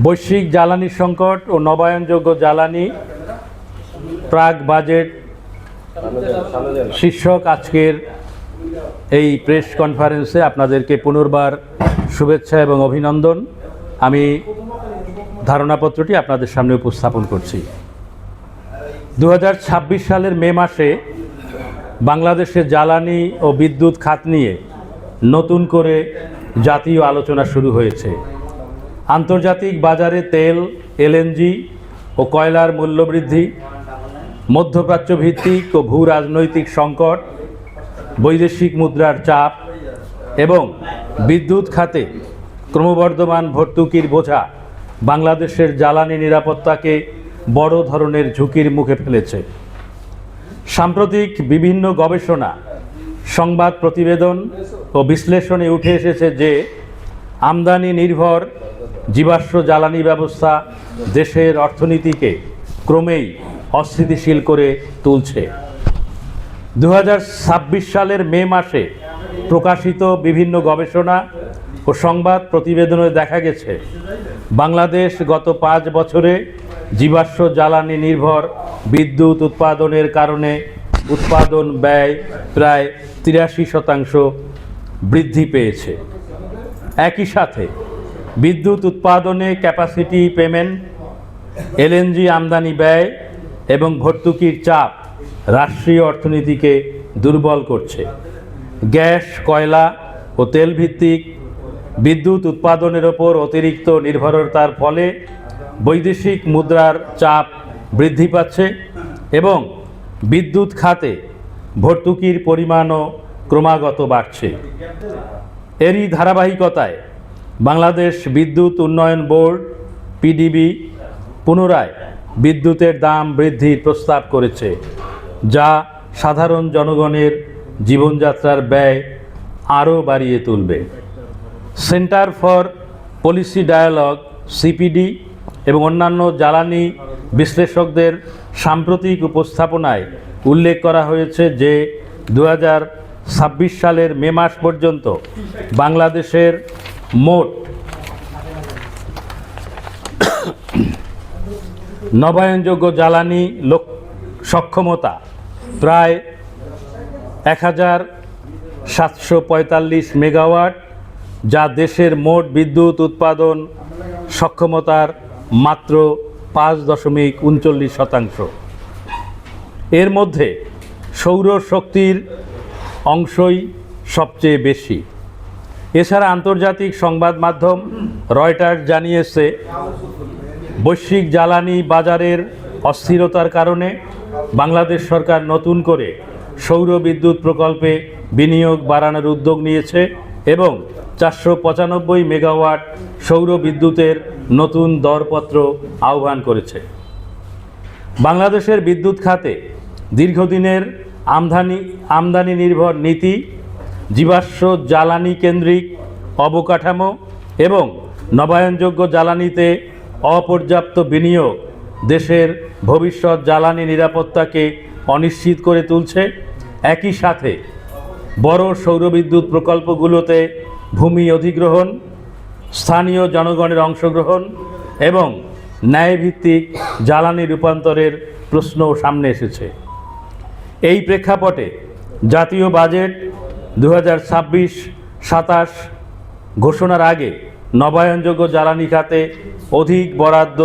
বৈশ্বিক জ্বালানি সংকট ও নবায়নযোগ্য জ্বালানি প্রাক বাজেট শীর্ষক আজকের এই প্রেস কনফারেন্সে আপনাদেরকে পুনর্বার শুভেচ্ছা এবং অভিনন্দন। আমি ধারণাপত্রটি আপনাদের সামনে উপস্থাপন করছি। 2026 সালের মে মাসে বাংলাদেশের জ্বালানি ও বিদ্যুৎ খাত নিয়ে নতুন করে জাতীয় আলোচনা শুরু হয়েছে। আন্তর্জাতিক বাজারে তেল, এলএনজি ও কয়লার মূল্যবৃদ্ধি, মধ্যপ্রাচ্য ভিত্তিক ও ভূ রাজনৈতিক সংকট, বৈদেশিক মুদ্রার চাপ এবং বিদ্যুৎ খাতে ক্রমবর্ধমান ভর্তুকির বোঝা বাংলাদেশের জ্বালানি নিরাপত্তাকে বড় ধরনের ঝুঁকির মুখে ফেলেছে। সাম্প্রতিক বিভিন্ন গবেষণা, সংবাদ প্রতিবেদন ও বিশ্লেষণে উঠে এসেছে যে আমদানি নির্ভর জীবাশ্ম জ্বালানি ব্যবস্থা দেশের অর্থনীতিকে ক্রমেই অস্থিতিশীল করে তুলছে। 2026 সালের মে মাসে প্রকাশিত বিভিন্ন গবেষণা ও সংবাদ প্রতিবেদনে দেখা গেছে বাংলাদেশ গত 5 বছরে জীবাশ্ম জ্বালানি নির্ভর বিদ্যুৎ উৎপাদনের কারণে উৎপাদন ব্যয় প্রায় 83% বৃদ্ধি পেয়েছে। একই সাথে বিদ্যুৎ উৎপাদনে ক্যাপাসিটি পেমেন্ট, এলএনজি আমদানি ব্যয় এবং ভর্তুকির চাপ রাষ্ট্রীয় অর্থনীতিকে দুর্বল করছে। গ্যাস, কয়লা ও তেল ভিত্তিক বিদ্যুৎ উৎপাদনের ওপর অতিরিক্ত নির্ভরতার ফলে বৈদেশিক মুদ্রার চাপ বৃদ্ধি পাচ্ছে এবং বিদ্যুৎ খাতে ভর্তুকির পরিমাণও ক্রমাগত বাড়ছে। এরই ধারাবাহিকতায় বাংলাদেশ বিদ্যুৎ উন্নয়ন বোর্ড পিডিবি পুনরায় বিদ্যুতের দাম বৃদ্ধির প্রস্তাব করেছে, যা সাধারণ জনগণের জীবনযাত্রার ব্যয় আরও বাড়িয়ে তুলবে। সেন্টার ফর পলিসি ডায়ালগ সিপিডি এবং অন্যান্য জ্বালানি বিশ্লেষকদের সাম্প্রতিক উপস্থাপনায় উল্লেখ করা হয়েছে যে 2026 সালের মে মাস পর্যন্ত বাংলাদেশের মোট নবায়নযোগ্য জ্বালানি সক্ষমতা প্রায় 1745 মেগাওয়াট, যা দেশের মোট বিদ্যুৎ উৎপাদন সক্ষমতার মাত্র 5.39%। এর মধ্যে সৌর শক্তির অংশই সবচেয়ে বেশি। এছাড়া আন্তর্জাতিক সংবাদ মাধ্যম রয়টার্স জানিয়েছে বৈশ্বিক জ্বালানি বাজারের অস্থিরতার কারণে বাংলাদেশ সরকার নতুন করে সৌর বিদ্যুৎ প্রকল্পে বিনিয়োগ বাড়ানোর উদ্যোগ নিয়েছে এবং 495 মেগাওয়াট সৌর বিদ্যুতের নতুন দরপত্র আহ্বান করেছে। বাংলাদেশের বিদ্যুৎ খাতে দীর্ঘদিনের আমদানি নির্ভর নীতি, জীবাশ্ম জ্বালানি কেন্দ্রিক অবকাঠামো এবং নবায়নযোগ্য জ্বালানিতে অপর্যাপ্ত বিনিয়োগ দেশের ভবিষ্যৎ জ্বালানি নিরাপত্তাকে অনিশ্চিত করে তুলছে। একই সাথে বড় সৌরবিদ্যুৎ প্রকল্পগুলোতে ভূমি অধিগ্রহণ, স্থানীয় জনগণের অংশগ্রহণ এবং ন্যায়ভিত্তিক জ্বালানি রূপান্তরের প্রশ্নও সামনে এসেছে। এই প্রেক্ষাপটে জাতীয় বাজেট 2026-27 ঘোষণার আগে নবায়নযোগ্য জ্বালানি খাতে অধিক বরাদ্দ,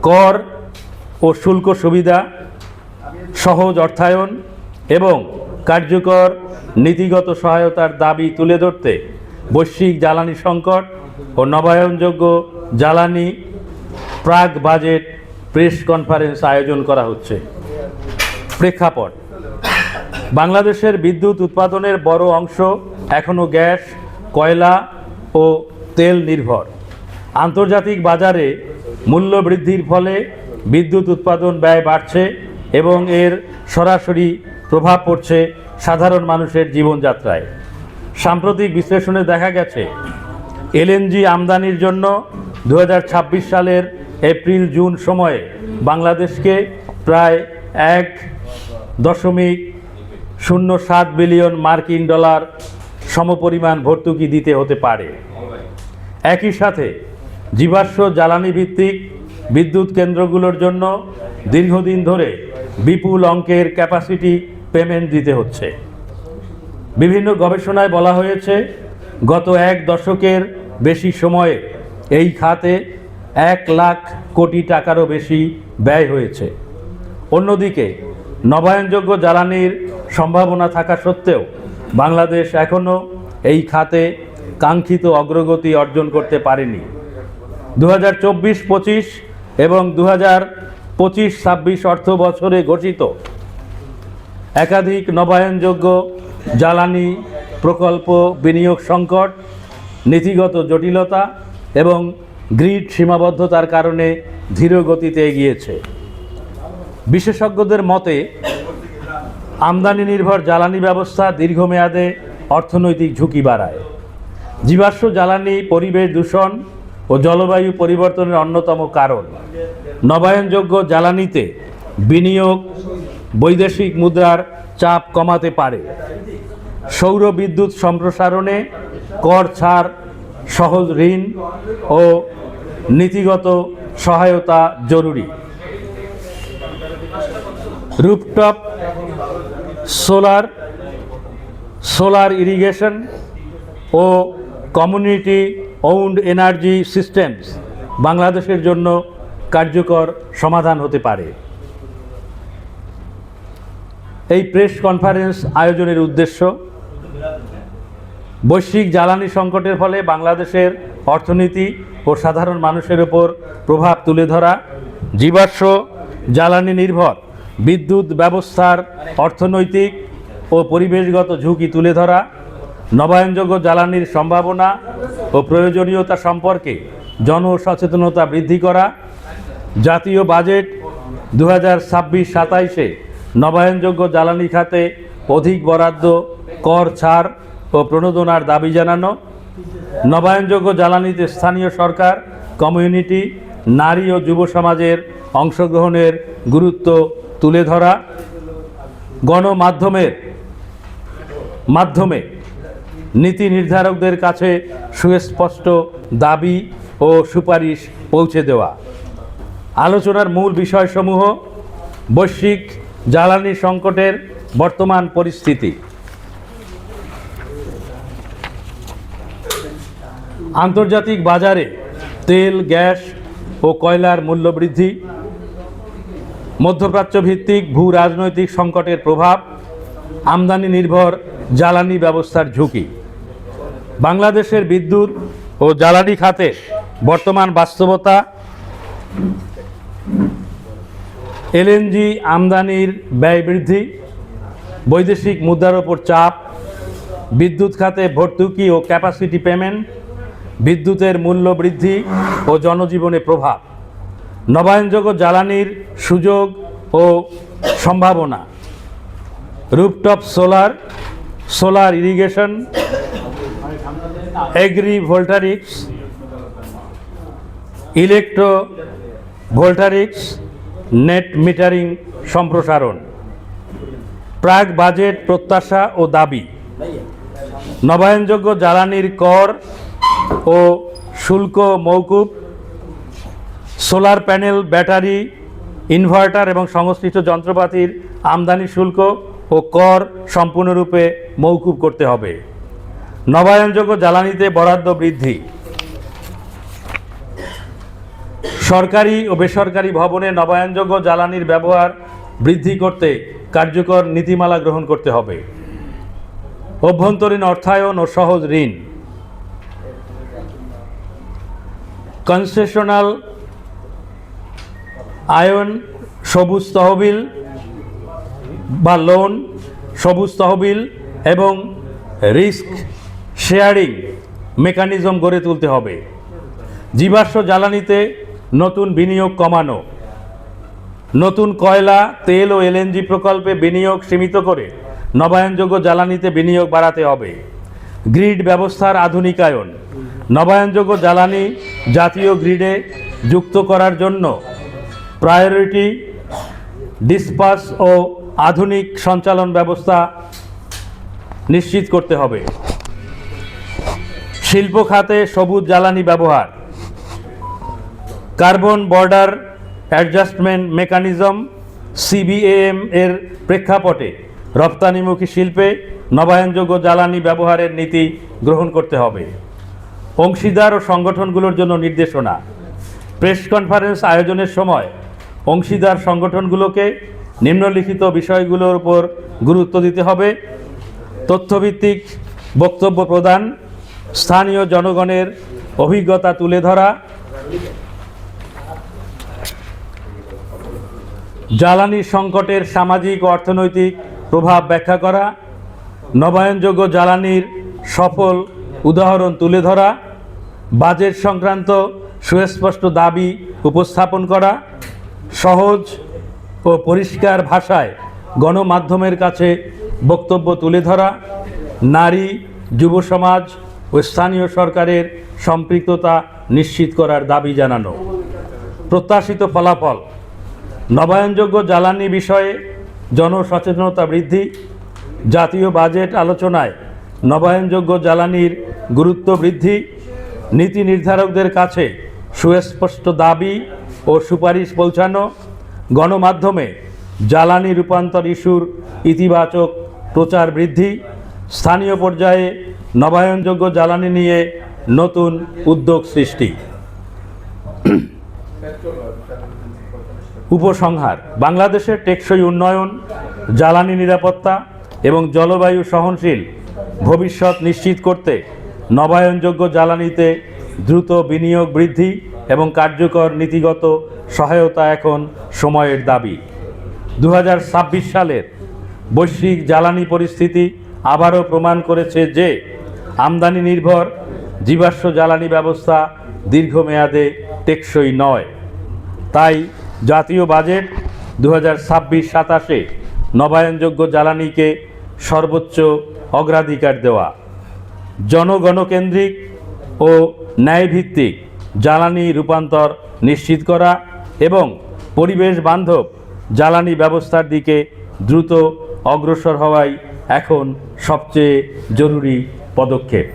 কর ও শুল্ক সুবিধা, সহজ অর্থায়ন এবং কার্যকর নীতিগত সহায়তার দাবি তুলে ধরতে বৈশ্বিক জ্বালানি সংকট ও নবায়নযোগ্য জ্বালানি প্রাক বাজেট প্রেস কনফারেন্স আয়োজন করা হচ্ছে। প্রেক্ষাপট: বাংলাদেশের বিদ্যুৎ উৎপাদনের বড় অংশ এখনও গ্যাস, কয়লা ও তেল নির্ভর। আন্তর্জাতিক বাজারে মূল্য বৃদ্ধির ফলে বিদ্যুৎ উৎপাদন ব্যয় বাড়ছে এবং এর সরাসরি প্রভাব পড়ছে সাধারণ মানুষের জীবনযাত্রায়। সাম্প্রতিক বিশ্লেষণে দেখা গেছে এলএনজি আমদানির জন্য 2026 সালের এপ্রিল-জুন সময়ে বাংলাদেশকে প্রায় 1.07 বিলিয়ন মার্কিন ডলার সমপরিমাণ ভর্তুকি দিতে হতে পারে। একই সাথে জীবাশ্ম জ্বালানি ভিত্তিক বিদ্যুৎ কেন্দ্রগুলোর জন্য দীর্ঘদিন ধরে বিপুল অঙ্কের ক্যাপাসিটি পেমেন্ট দিতে হচ্ছে। বিভিন্ন গবেষণায় বলা হয়েছে গত এক দশকের বেশি সময়ে এই খাতে 1 লাখ কোটি টাকারও বেশি ব্যয় হয়েছে। অন্যদিকে নবায়নযোগ্য জ্বালানির সম্ভাবনা থাকা সত্ত্বেও বাংলাদেশ এখনও এই খাতে কাঙ্ক্ষিত অগ্রগতি অর্জন করতে পারেনি। 2024-25 এবং 2025-26 অর্থ বছরে ঘোষিত একাধিক নবায়নযোগ্য জ্বালানি প্রকল্প বিনিয়োগ সংকট, নীতিগত জটিলতা এবং গ্রিড সীমাবদ্ধতার কারণে ধীর গতিতে এগিয়েছে। বিশেষজ্ঞদের মতে আমদানি নির্ভর জ্বালানি ব্যবস্থা দীর্ঘমেয়াদে অর্থনৈতিক ঝুঁকি বাড়ায়। জীবাশ্ম জ্বালানি পরিবেশ দূষণ ও জলবায়ু পরিবর্তনের অন্যতম কারণ। নবায়নযোগ্য জ্বালানিতে বিনিয়োগ বৈদেশিক মুদ্রার চাপ কমাতে পারে। সৌর বিদ্যুৎ সম্প্রসারণে কর ছাড়, সহজ ঋণ ও নীতিগত সহায়তা জরুরি। রুফটপ সোলার ইরিগেশন ও কমিউনিটি ওন্ড এনার্জি সিস্টেমস বাংলাদেশের জন্য কার্যকর সমাধান হতে পারে। এই প্রেস কনফারেন্স আয়োজনের উদ্দেশ্য বৈশ্বিক জ্বালানি সংকটের ফলে বাংলাদেশের অর্থনীতি ও সাধারণ মানুষের উপর প্রভাব তুলে ধরা, জীবাশ্ম জ্বালানি নির্ভর বিদ্যুৎ ব্যবস্থার অর্থনৈতিক ও পরিবেশগত ঝুঁকি তুলে ধরা, নবায়নযোগ্য জ্বালানির সম্ভাবনা ও প্রয়োজনীয়তা সম্পর্কে জনসচেতনতা বৃদ্ধি করা, জাতীয় বাজেট 2026-27-এ নবায়নযোগ্য জ্বালানি খাতে অধিক বরাদ্দ, কর ছাড় ও প্রণোদনার দাবি জানানো, নবায়নযোগ্য জ্বালানিতে স্থানীয় সরকার, কমিউনিটি, নারী ও যুব সমাজের অংশগ্রহণের গুরুত্ব তুলে ধরা, গণমাধ্যমের মাধ্যমে নীতি নির্ধারকদের কাছে সুস্পষ্ট দাবি ও সুপারিশ পৌঁছে দেওয়া। আলোচনার মূল বিষয়সমূহ: বৈশ্বিক জ্বালানি সংকটের বর্তমান পরিস্থিতি, আন্তর্জাতিক বাজারে তেল, গ্যাস ও কয়লার মূল্য বৃদ্ধি, মধ্যপ্রাচ্য ভিত্তিক ভূ রাজনৈতিক সংকটের প্রভাব, আমদানি নির্ভর জ্বালানি ব্যবস্থার ঝুঁকি, বাংলাদেশের বিদ্যুৎ ও জ্বালানি খাতে বর্তমান বাস্তবতা, এলএনজি আমদানির ব্যয় বৃদ্ধি, বৈদেশিক মুদ্রার ওপর চাপ, বিদ্যুৎ খাতে ভর্তুকি ও ক্যাপাসিটি পেমেন্ট, বিদ্যুতের মূল্য বৃদ্ধি ও জনজীবনে প্রভাব, নবায়নযোগ্য জ্বালানির সুযোগ ও সম্ভাবনা, rooftop solar irrigation, agrivoltaics, electrovoltaics, net metering সম্প্রসারণ, প্রাক বাজেট প্রত্যাশা ও দাবি, নবায়নযোগ্য জ্বালানির কর ও শুল্ক মওকুফ, সোলার প্যানেল, ব্যাটারি, ইনভার্টার এবং সংশ্লিষ্ট যন্ত্রপাতির আমদানি শুল্ক ও কর সম্পূর্ণরূপে মওকুফ করতে হবে, নবায়নযোগ্য জ্বালানিতে বরাদ্দ বৃদ্ধি, সরকারি ও বেসরকারি ভবনে নবায়নযোগ্য জ্বালানির ব্যবহার বৃদ্ধি করতে কার্যকর নীতিমালা গ্রহণ করতে হবে, অভ্যন্তরীণ অর্থায়ন ও সহজ ঋণ, কনসেশনাল আয়ন, সবুজ তহবিল বা লোন, সবুজ তহবিল এবং রিস্ক শেয়ারিং মেকানিজম গড়ে তুলতে হবে, জীবাশ্ম জ্বালানিতে নতুন বিনিয়োগ কমানো, নতুন কয়লা, তেল ও এলএনজি প্রকল্পে বিনিয়োগ সীমিত করে নবায়নযোগ্য জ্বালানিতে বিনিয়োগ বাড়াতে হবে, গ্রিড ব্যবস্থার আধুনিকায়ন, নবায়নযোগ্য জ্বালানি জাতীয় গ্রিডে যুক্ত করার জন্য প্রায়োরিটি ডিসপাস ও আধুনিক সঞ্চালন ব্যবস্থা নিশ্চিত করতে হবে, শিল্প খাতে সবুজ জ্বালানি ব্যবহার, carbon border adjustment mechanism CBM এর প্রেক্ষাপটে রপ্তানিমুখী শিল্পে নবায়নযোগ্য জ্বালানি ব্যবহারের নীতি গ্রহণ করতে হবে। অংশীদার ও সংগঠনগুলোর জন্য নির্দেশনা, প্রেস কনফারেন্স আয়োজনের সময় অংশীদার সংগঠনগুলোকে নিম্নলিখিত বিষয়গুলোর উপর গুরুত্ব দিতে হবে: তথ্যভিত্তিক বক্তব্য প্রদান, স্থানীয় জনগণের অভিজ্ঞতা তুলে ধরা, জ্বালানি সংকটের সামাজিক ও অর্থনৈতিক প্রভাব ব্যাখ্যা করা, নবায়নযোগ্য জ্বালানির সফল উদাহরণ তুলে ধরা, বাজেট সংক্রান্ত সুস্পষ্ট দাবি উপস্থাপন করা, সহজ ও পরিষ্কার ভাষায় গণমাধ্যমের কাছে বক্তব্য তুলে ধরা, নারী, যুব সমাজ ও স্থানীয় সরকারের সম্পৃক্ততা নিশ্চিত করার দাবি জানানো। প্রত্যাশিত ফলাফল: নবায়নযোগ্য জ্বালানি বিষয়ে জনসচেতনতা বৃদ্ধি, জাতীয় বাজেট আলোচনায় নবায়নযোগ্য জ্বালানির গুরুত্ব বৃদ্ধি, নীতি নির্ধারকদের কাছে সুস্পষ্ট দাবি ও সুপারিশ পৌঁছানো, গণমাধ্যমে জ্বালানি রূপান্তর ইস্যুর ইতিবাচক প্রচার বৃদ্ধি, স্থানীয় পর্যায়ে নবায়নযোগ্য জ্বালানি নিয়ে নতুন উদ্যোগ সৃষ্টি। উপসংহার: বাংলাদেশের টেকসই উন্নয়ন, জ্বালানি নিরাপত্তা এবং জলবায়ু সহনশীল ভবিষ্যৎ নিশ্চিত করতে নবায়নযোগ্য জ্বালানিতে দ্রুত বিনিয়োগ বৃদ্ধি এবং কার্যকর নীতিগত সহায়তা এখন সময়ের দাবি। 2026 সালের বৈশ্বিক জ্বালানি পরিস্থিতি আবারও প্রমাণ করেছে যে আমদানি নির্ভর জীবাশ্ম জ্বালানি ব্যবস্থা দীর্ঘমেয়াদে টেকসই নয়। তাই জাতীয় বাজেট 2026-27-এ নবায়নযোগ্য জ্বালানিকে সর্বোচ্চ অগ্রাধিকার দেওয়া, জনগণকেন্দ্রিক ও ন্যায়ভিত্তিক জ্বালানি রূপান্তর নিশ্চিত করা এবং পরিবেশ বান্ধব জ্বালানি ব্যবস্থার দিকে দ্রুত অগ্রসর হওয়াই এখন সবচেয়ে জরুরি পদক্ষেপ।